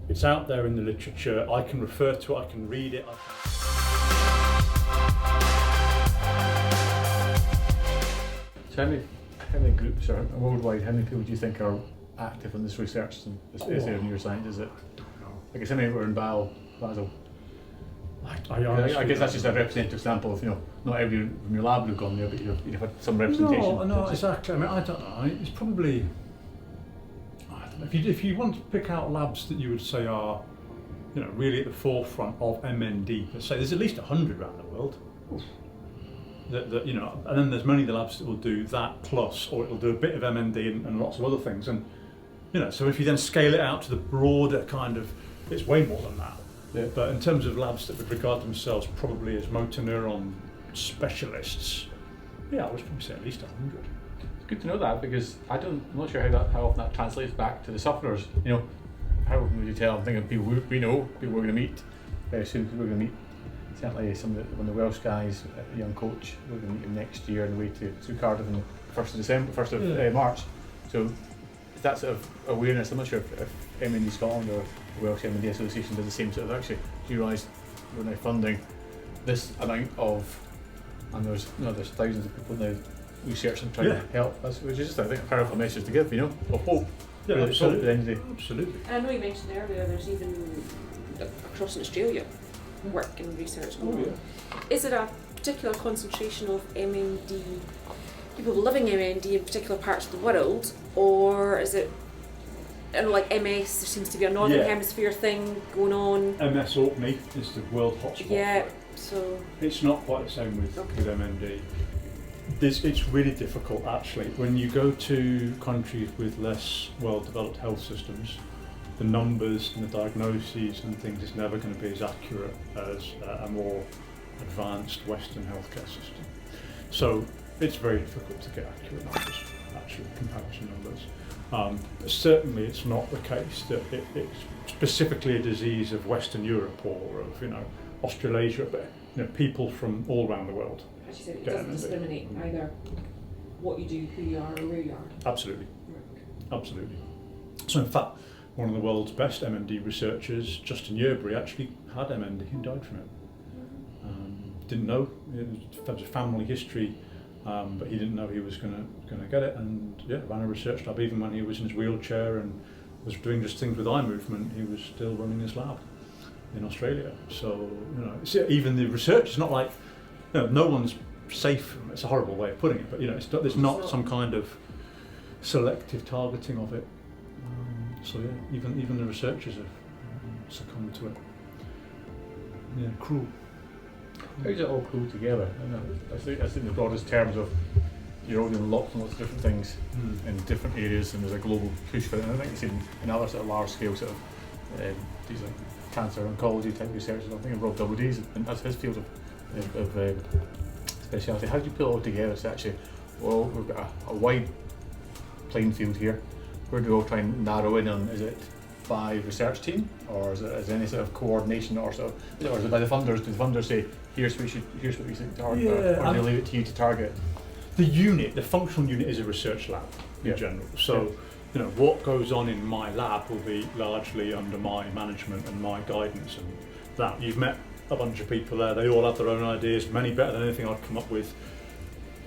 it's out there in the literature, I can refer to it, I can read it. So how many groups are worldwide, how many people do you think are active in this research in this area of neuroscience? Is it, I guess how many were in Basel? I guess that's just a representative sample of, not every from your lab would have gone there, but you've had some representation. No, exactly. I mean, I don't know. It's probably, I don't know, if you want to pick out labs that you would say are, really at the forefront of MND per se, there's at least 100 around the world. And then there's many of the labs that will do that plus, or it'll do a bit of MND and lots of other things. And so if you then scale it out to the broader kind of, it's way more than that. Yeah. But in terms of labs that would regard themselves probably as motor neuron specialists, I would probably say at least 100. It's good to know that, because I'm not sure how often that translates back to the sufferers. How often would you tell? I'm thinking of people we know, people we're going to meet very soon, people we're going to meet. Certainly one of the Welsh guys, a young coach, we're going to meet him next year on the way to Cardiff on the 1st of March. So is that sort of awareness? I'm not sure if MND Scotland or the Welsh MND Association does the same sort of actually. Do you realise we're now funding this amount of, and there's thousands of people now researching trying to help us, which is just, I think, a powerful message to give, of hope. Yeah, absolutely. At the end of the day. Absolutely. And I know you mentioned earlier there's even across in Australia work and research going on. Is it a particular concentration of MND, people living MND in particular parts of the world, or is it, like MS, there seems to be a Northern Hemisphere thing going on? MS Orkney is the world hotspot. Yeah, so... It's not quite the same with MND. It's really difficult actually. When you go to countries with less well-developed health systems, the numbers and the diagnoses and things is never going to be as accurate as a more advanced Western healthcare system. So it's very difficult to get accurate numbers, actually, comparison numbers. Certainly it's not the case that it's specifically a disease of Western Europe or of Australasia, but people from all around the world. As you said, it doesn't discriminate either what you do, who you are, or where you are. Absolutely. Absolutely. So in fact, one of the world's best MND researchers, Justin Yerbury, actually had MND and died from it. Didn't know, it was a family history, but he didn't know he was going to get it, and ran a research lab. Even when he was in his wheelchair and was doing just things with eye movement, he was still running his lab in Australia. So, even the research is not like, no one's safe. It's a horrible way of putting it, but there's not some kind of selective targeting of it. So even the researchers have succumbed to it. Yeah, cruel. How does it all pull together? I think the broadest terms of you're all doing lots and lots of different things in different areas, and there's a global push for it. And I think it's in other sort of large scale sort of these are cancer oncology type researchers. I think of Rob Doubledy's, and that's his field of speciality. How do you put it all together? So actually, we've got a wide playing field here. Where do we all try and narrow in on? Is it by research team, or is there any sort of coordination, or is it by the funders? Do the funders say, here's what we think to target, or do they leave it to you to target? The functional unit is a research lab in general. So, what goes on in my lab will be largely under my management and my guidance, and that you've met a bunch of people there. They all have their own ideas, many better than anything I'd come up with.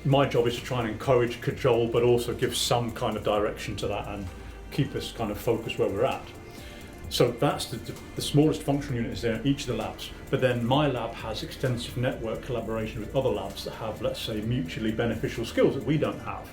My job is to try and encourage, cajole, but also give some kind of direction to that and keep us kind of focused where we're at. So that's the smallest functional unit is there in each of the labs. But then my lab has extensive network collaboration with other labs that have, let's say, mutually beneficial skills that we don't have.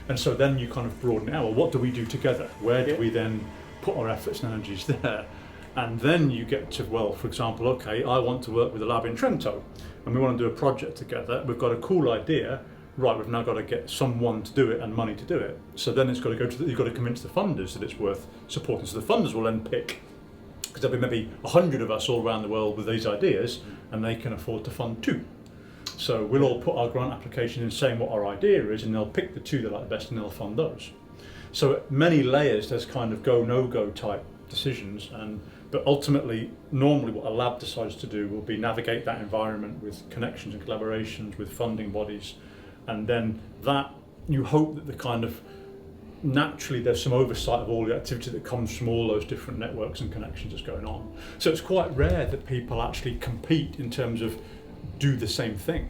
And so then you kind of broaden it out. Well, what do we do together? Where do we then put our efforts and energies there? And then you get to, for example, okay, I want to work with a lab in Trento, and we want to do a project together. We've got a cool idea. Right, we've now got to get someone to do it and money to do it. So then it's got to go to you've got to convince the funders that it's worth supporting. So the funders will then pick, because there'll be maybe 100 of us all around the world with these ideas, and they can afford to fund 2. So we'll all put our grant application in saying what our idea is, and they'll pick the 2 they like the best, and they'll fund those. So at many layers, there's kind of go, no-go type decisions, but ultimately, normally what a lab decides to do will be navigate that environment with connections and collaborations with funding bodies. And then that, you hope that the kind of naturally there's some oversight of all the activity that comes from all those different networks and connections that's going on. So it's quite rare that people actually compete in terms of do the same thing.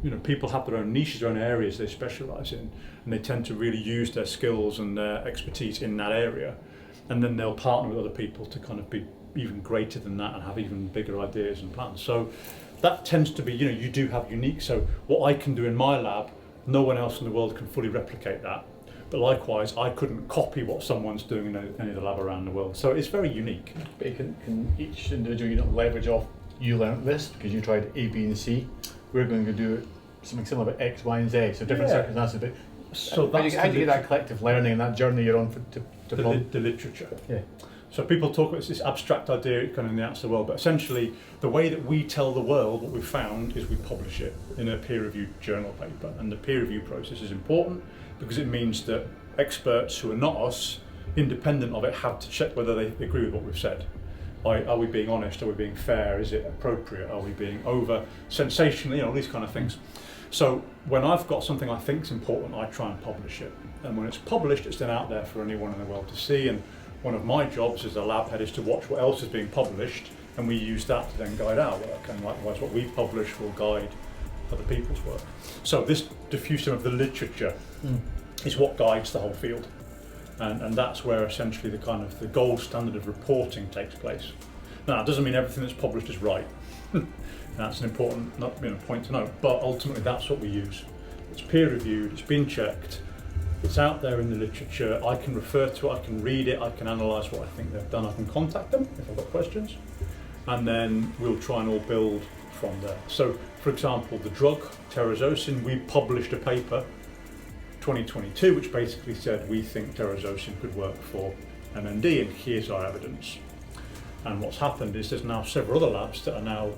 You know, people have their own niches, their own areas they specialise in, and they tend to really use their skills and their expertise in that area, and then they'll partner with other people to kind of be even greater than that and have even bigger ideas and plans. So that tends to be, you know, you do have unique, so what I can do in my lab, no one else in the world can fully replicate that. But likewise, I couldn't copy what someone's doing in any other lab around the world. So it's very unique. But can each individual unit leverage off, you learnt this because you tried A, B and C, we're going to do something similar about X, Y and Z, so different circumstances. But so how do you get that collective learning and that journey you're on the literature? Yeah. So people talk about this abstract idea kind of in the outside world, but essentially the way that we tell the world what we've found is we publish it in a peer-reviewed journal paper, and the peer review process is important because it means that experts who are not us, independent of it, have to check whether they agree with what we've said. Are we being honest? Are we being fair? Is it appropriate? Are we being over sensational? You know, these kind of things. So when I've got something I think is important, I try and publish it. And when it's published, it's then out there for anyone in the world to see. And one of my jobs as a lab head is to watch what else is being published, and we use that to then guide our work. And likewise, what we publish will guide other people's work. So this diffusion of the literature is what guides the whole field. And that's where essentially the kind of the gold standard of reporting takes place. Now, it doesn't mean everything that's published is right. That's an important point to note, but ultimately that's what we use. It's peer reviewed, it's been checked, it's out there in the literature, I can refer to it, I can read it, I can analyse what I think they've done, I can contact them if I've got questions, and then we'll try and all build from there. So, for example, the drug, terazosin, we published a paper 2022, which basically said we think terazosin could work for MND, and here's our evidence. And what's happened is there's now several other labs that are now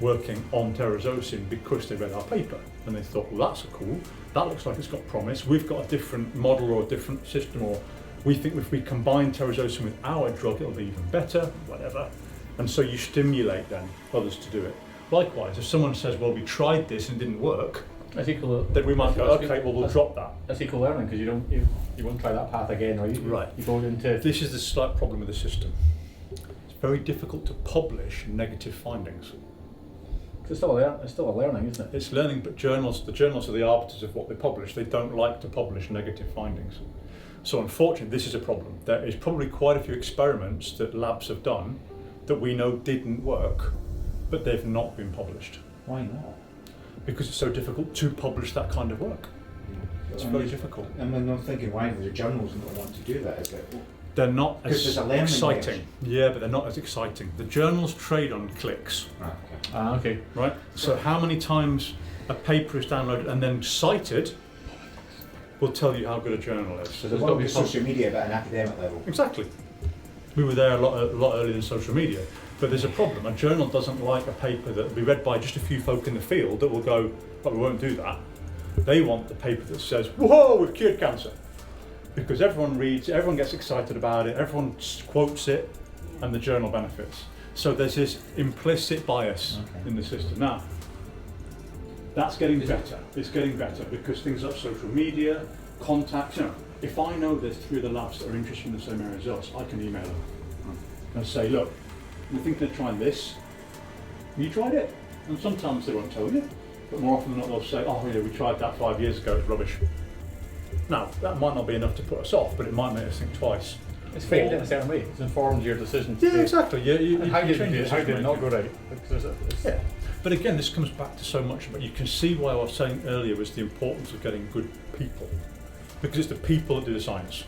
working on terazosin because they read our paper and they thought, well, that's cool, that looks like it's got promise, we've got a different model or a different system, or we think if we combine terazosin with our drug it'll be even better, whatever. And so you stimulate then others to do it. Likewise, if someone says, well, we tried this and it didn't work, that's equal. Then we might go, okay, well, we'll drop that. That's equal learning because you won't try that path again, or you go into. This is the slight problem with the system. It's very difficult to publish negative findings. It's still a learning, isn't it? It's learning, but the journals are the arbiters of what they publish. They don't like to publish negative findings. So unfortunately, this is a problem. There is probably quite a few experiments that labs have done that we know didn't work, but they've not been published. Why not? Because it's so difficult to publish that kind of work. It's very difficult. And I'm thinking, why do the journals not want to do that? Is it? They're not as exciting. Yeah, but they're not as exciting. The journals trade on clicks. Okay. Right? So how many times a paper is downloaded and then cited will tell you how good a journal is. So there's got to be social media at an academic level. Exactly. We were there a lot earlier than social media. But there's a problem. A journal doesn't like a paper that will be read by just a few folk in the field that will go, but we won't do that. They want the paper that says, whoa, we've cured cancer. Because everyone reads, everyone gets excited about it, everyone quotes it, and the journal benefits. So there's this implicit bias in the system. Now, that's getting better. It's getting better because things like social media, contacts, if I know there's 3 other labs that are interested in the same area as us, I can email them and say, look, we're thinking of trying this. Have you tried it? And sometimes they won't tell you, but more often than not they'll say, oh, we tried that 5 years ago, it's rubbish. Now, that might not be enough to put us off, but it might make us think twice. It's framed in a certain way. It's informed your decision. Yeah, exactly. How did it not go right? Yeah. But again, this comes back to so much about, you can see why I was saying earlier was the importance of getting good people. Because it's the people that do the science.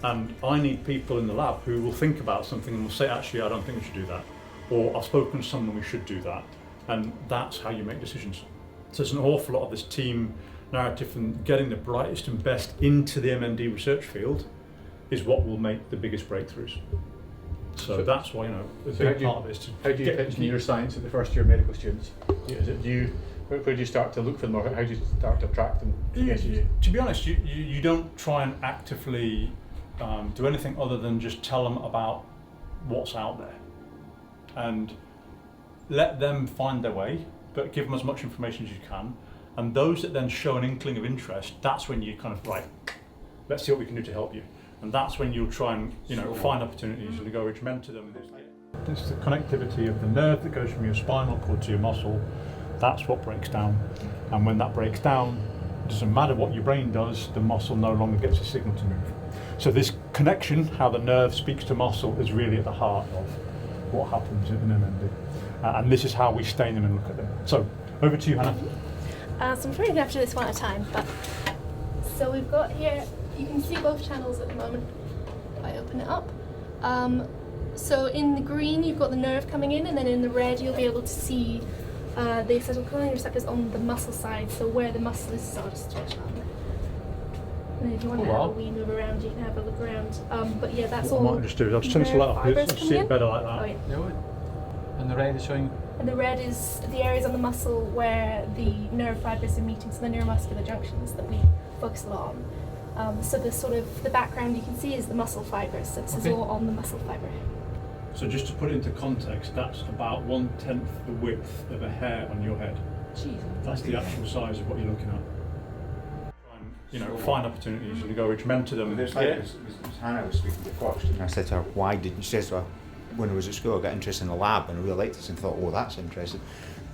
And I need people in the lab who will think about something and will say, actually, I don't think we should do that. Or I've spoken to someone, we should do that. And that's how you make decisions. So there's an awful lot of this team narrative, and getting the brightest and best into the MND research field is what will make the biggest breakthroughs. So that's why, a big part of it is to how do you pitch your science at the first year medical students? Where do you start to look for them, or how do you start to attract them? To be honest, you don't try and actively do anything other than just tell them about what's out there and let them find their way, but give them as much information as you can. And those that then show an inkling of interest, that's when you kind of, right, let's see what we can do to help you. And that's when you'll try and find opportunities and encourage, mentor them. It's the connectivity of the nerve that goes from your spinal cord to your muscle. That's what breaks down. And when that breaks down, it doesn't matter what your brain does, the muscle no longer gets a signal to move. So this connection, how the nerve speaks to muscle, is really at the heart of what happens in MND. And this is how we stain them and look at them. So over to you, Hannah. So I'm probably going to have to do this one at a time, but so we've got here, you can see both channels at the moment if I open it up. So in the green you've got the nerve coming in, and then in the red you'll be able to see the acetylcholine receptors on the muscle side, so where the muscle is. So I'll just touch on it. And if you want to have a wee move around, you can have a look around. But yeah, that's what all. I might just do is I'll just turn this light off. I'll see it better like that. Oh, yeah. And the red is showing. And the red is the areas on the muscle where the nerve fibers are meeting, so the neuromuscular junctions that we focus a lot on. So the background you can see is the muscle fibers, so this is all on the muscle fiber. So just to put it into context, that's about 1/10 the width of a hair on your head. Jeez. That's the actual size of what you're looking at. Try and, find opportunities and encourage, mentor them. There's like, as Hannah was speaking before, and I said to her, why didn't you? She says, well, when I was at school I got interested in the lab and I really liked this and thought, oh, that's interesting.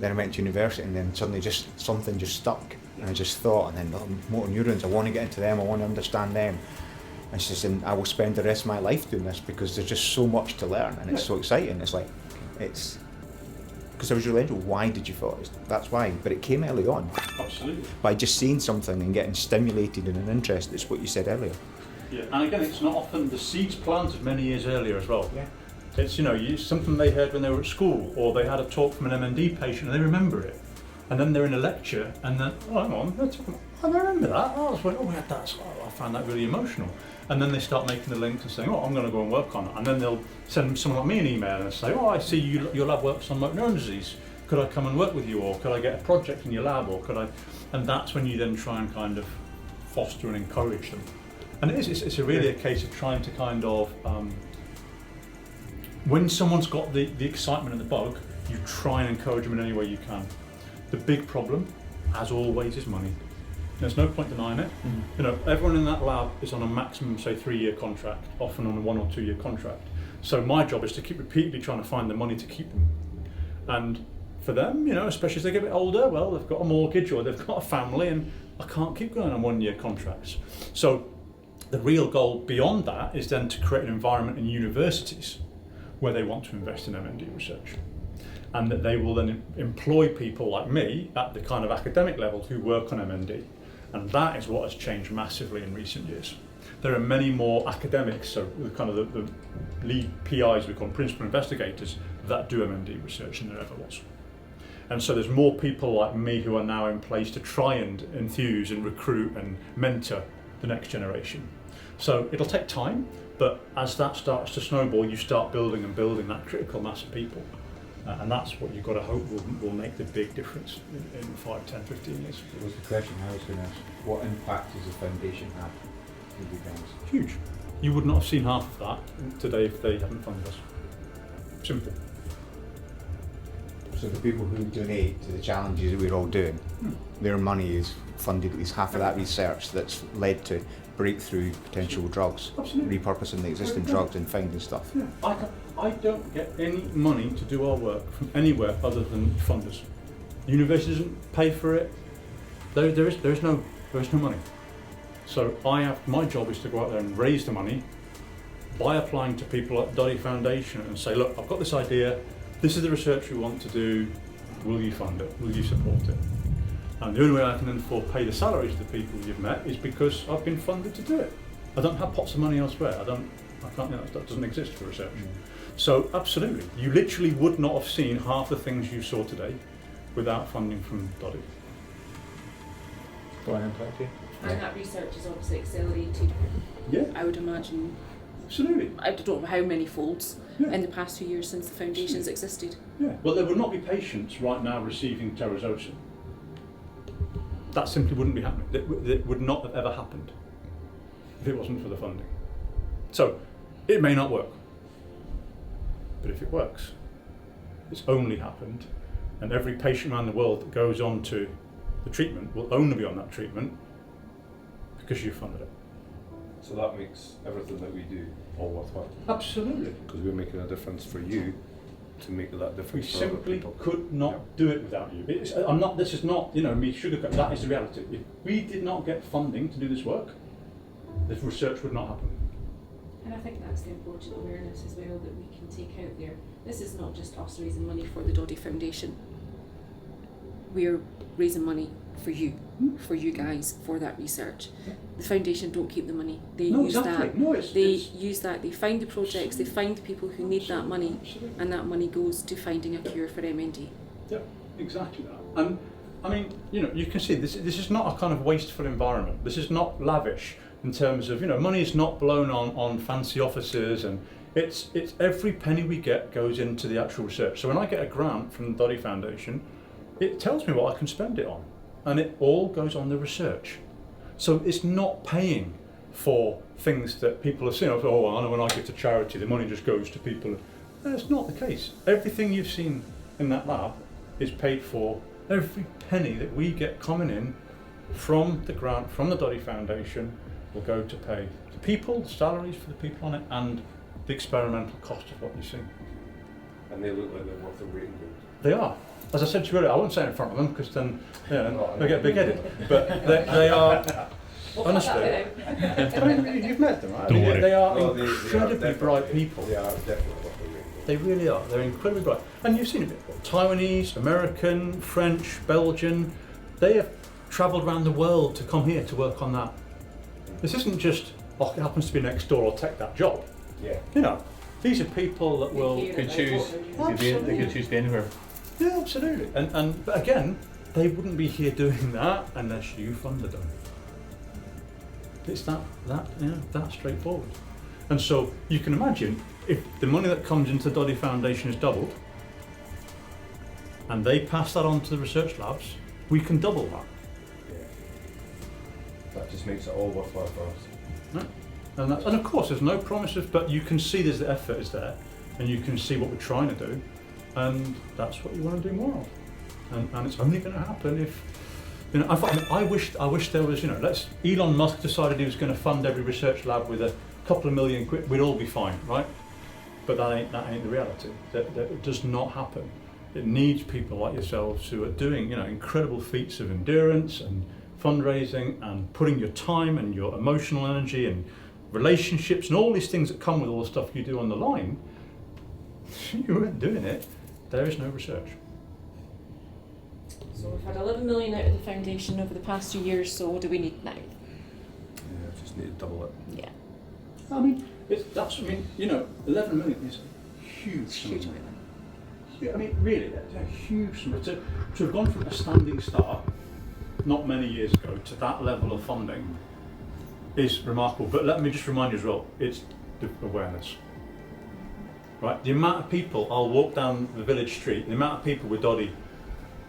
Then I went to university and then suddenly something just stuck. And I just thought, and then motor neurons, I want to get into them, I want to understand them. And she says, and I will spend the rest of my life doing this because there's just so much to learn and it's so exciting. It's like, because I was really interested, why did you thought that's why? But it came early on. Absolutely. By just seeing something and getting stimulated in an interest, it's what you said earlier. Yeah, and again, it's not often the seeds planted many years earlier as well. Yeah. It's something they heard when they were at school, or they had a talk from an MND patient and they remember it. And then they're in a lecture and then, oh, hang on, I remember that. Oh, we had that. I found that really emotional. And then they start making the links and saying, oh, I'm going to go and work on it. And then they'll send someone like me an email and say, oh, I see your lab works on motor neurone disease. Could I come and work with you? Or could I get a project in your lab? Or could I? And that's when you then try and kind of foster and encourage them. And it's really a case of trying to kind of, when someone's got the excitement and the bug, you try and encourage them in any way you can. The big problem, as always, is money. There's no point denying it. Everyone in that lab is on a maximum, say, 3-year contract, often on a 1 or 2 year contract. So my job is to keep repeatedly trying to find the money to keep them. And for them, especially as they get a bit older, well, they've got a mortgage or they've got a family, and I can't keep going on 1-year contracts. So the real goal beyond that is then to create an environment in universities where they want to invest in MND research. And that they will then employ people like me at the kind of academic level who work on MND. And that is what has changed massively in recent years. There are many more academics, so kind of the lead PIs, we call them principal investigators, that do MND research than there ever was. And so there's more people like me who are now in place to try and enthuse and recruit and mentor the next generation. So it'll take time, but as that starts to snowball, you start building that critical mass of people. And that's what you've got to hope will make the big difference in 5, 10, 15 years. It was the question I was going to ask. What impact does the foundation have with you guys? Huge. You would not have seen half of that today if they hadn't funded us. Simple. So the people who donate to the challenges that we're all doing, their money is funded at least half of that research that's led to breakthrough potential drugs, Absolutely. repurposing the existing drugs and finding stuff. Yeah. I don't get any money to do our work from anywhere other than funders. The university doesn't pay for it. There is no money. So my job is to go out there and raise the money by applying to people like Doddy Foundation and say, look, I've got this idea. This is the research we want to do. Will you fund it? Will you support it? And the only way I can then pay the salaries of the people you've met is because I've been funded to do it. I don't have pots of money elsewhere. That doesn't exist for research. So absolutely, you literally would not have seen half the things you saw today without funding from Doddy. Go on, thank you. And that research is obviously accelerated. Yeah, I would imagine. absolutely. I don't know how many folds in the past few years since the foundation's existed. Yeah. Well, there would not be patients right now receiving terazosin. That simply wouldn't be happening. That would not have ever happened if it wasn't for the funding. So it may not work, but if it works, it's only happened, and every patient around the world that goes on to the treatment will only be on that treatment because you funded it. So that makes everything that we do all worthwhile, Absolutely. because we're making a difference for you to make that We difference for other simply people. could not do it without you. This is not, me sugarcoat. That is the reality. If we did not get funding to do this work, this research would not happen. And I think that's the important awareness as well that we can take out there. This is not just us raising money for the Doddy Foundation. We're raising money for you guys, for that research. The foundation don't keep the money. They use that. No, Use that. They find the projects. They find the people who need that money, Absolutely. and that money goes to finding a cure for MND. Yeah, exactly that. And I mean, you can see this is not a kind of wasteful environment. This is not lavish in terms of, money is not blown on fancy offices, and it's every penny we get goes into the actual research. So when I get a grant from the Doddy Foundation, it tells me what I can spend it on, and it all goes on the research. So it's not paying for things that people have seen. I know when I give to charity, the money just goes to people. That's not the case. Everything you've seen in that lab is paid for. Every penny that we get coming in from the grant, from the Doddy Foundation, will go to pay the people, the salaries for the people on it, and the experimental cost of what you see. And they look like they're worth a weight in gold. They are. As I said to you earlier, I won't say it in front of them because then they get big-headed. But they are, honestly, you've met them, right? Don't worry. They are No, they are incredibly definitely- bright people. They are definitely worth a weight in gold. They really are. They're incredibly bright. And you've seen a bit. Taiwanese, American, French, Belgian. They have travelled around the world to come here to work on that. This isn't just, it happens to be next door, I'll take that job. Yeah. These are people that will... They could choose. They could choose to be anywhere. Yeah, absolutely. But again, they wouldn't be here doing that unless you funded them. It's that straightforward. And so you can imagine if the money that comes into the Doddy Foundation is doubled, and they pass that on to the research labs, we can double that. Yeah. That just makes it all worthwhile for us. Right? And of course, there's no promises, but you can see the effort is there, and you can see what we're trying to do, and that's what you want to do more of. And it's only going to happen if, I wish there was, Elon Musk decided he was going to fund every research lab with a couple of million quid, we'd all be fine, right? But that ain't the reality. That it does not happen. It needs people like yourselves who are doing, incredible feats of endurance and fundraising and putting your time and your emotional energy and relationships and all these things that come with all the stuff you do on the line. If you weren't doing it, there is no research. So we've had 11 million out of the foundation over the past 2 years, so what do we need now? Yeah, just need to double it. Yeah. 11 million is a huge sum. Huge amount. Yeah, really, that's a huge sum. To have gone from a standing start, not many years ago, to that level of funding is remarkable. But let me just remind you as well, it's the awareness. Right, the amount of people, I'll walk down the village street, the amount of people with Doddy,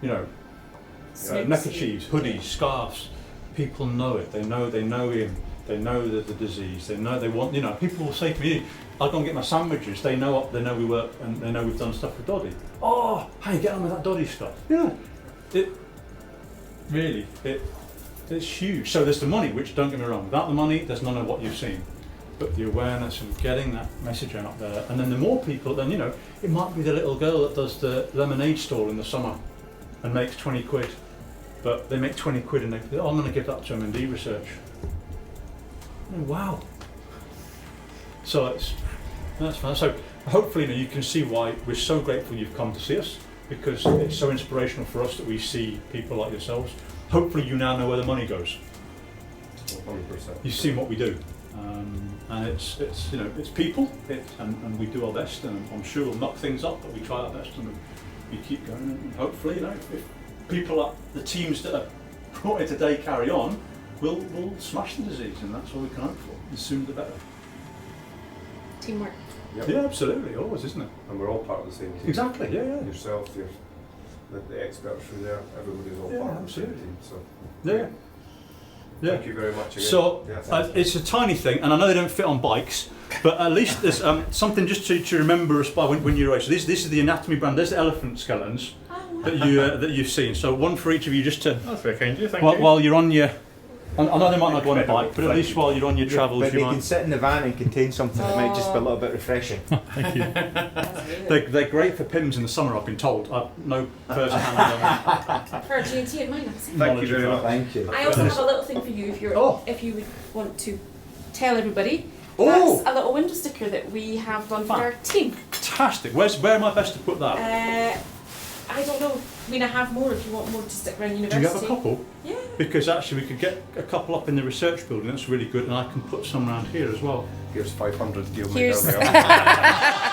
neckerchiefs, hoodies, scarves, people know it, they know him, they know the disease, they want, people will say to me, I'll go and get my sandwiches, they know we work and they know we've done stuff with Doddy. Oh, how you get on with that Doddy stuff? It's huge. So there's the money, which don't get me wrong, without the money, there's none of what you've seen. But the awareness and getting that message out there, and then the more people, then it might be the little girl that does the lemonade stall in the summer and makes 20 quid, but they make 20 quid and they think, I'm going to give that to MND research. Wow. So that's fun. So hopefully you can see why we're so grateful you've come to see us, because it's so inspirational for us that we see people like yourselves. Hopefully you now know where the money goes. 100%. You've seen what we do. And it's people, and we do our best, and I'm sure we'll knock things up, but we try our best and we keep going, and hopefully, if people like the teams that are brought in today carry on, we'll smash the disease, and that's all we can hope for. The sooner the better. Teamwork. Yep. Yeah, absolutely, always, isn't it? And we're all part of the same team. Exactly, yeah. Yourself, the experts through there, everybody's all Yeah, part of the absolutely. same team. So Yeah. thank you very much again. So Yeah, thanks. it's a tiny thing, and I know they don't fit on bikes, but at least there's something just to remember us by when you're away. So this is the anatomy brand. There's the elephant skeletons that you've seen. So one for each of you, just to That's very kind of you. Thank you. while you're on your I know they might not go on a bike, but at least while you're on your travels, but you they might. can sit in the van and contain something that might just be a little bit refreshing. Thank you. That's really They're great for pims in the summer, I've been told. No first-hand for G&T in mine. Thank you very much. Thank you. I also have a little thing for you if you would want to tell everybody. Oh! That's a little window sticker that we have done for our team. Fantastic. Where am I best to put that? I don't know. I mean, I have more if you want more to stick around Do university. you have a couple? Yeah. Because actually we could get a couple up in the research building, that's really good, and I can put some around here as well. Here's 500, deal me Here's- down there.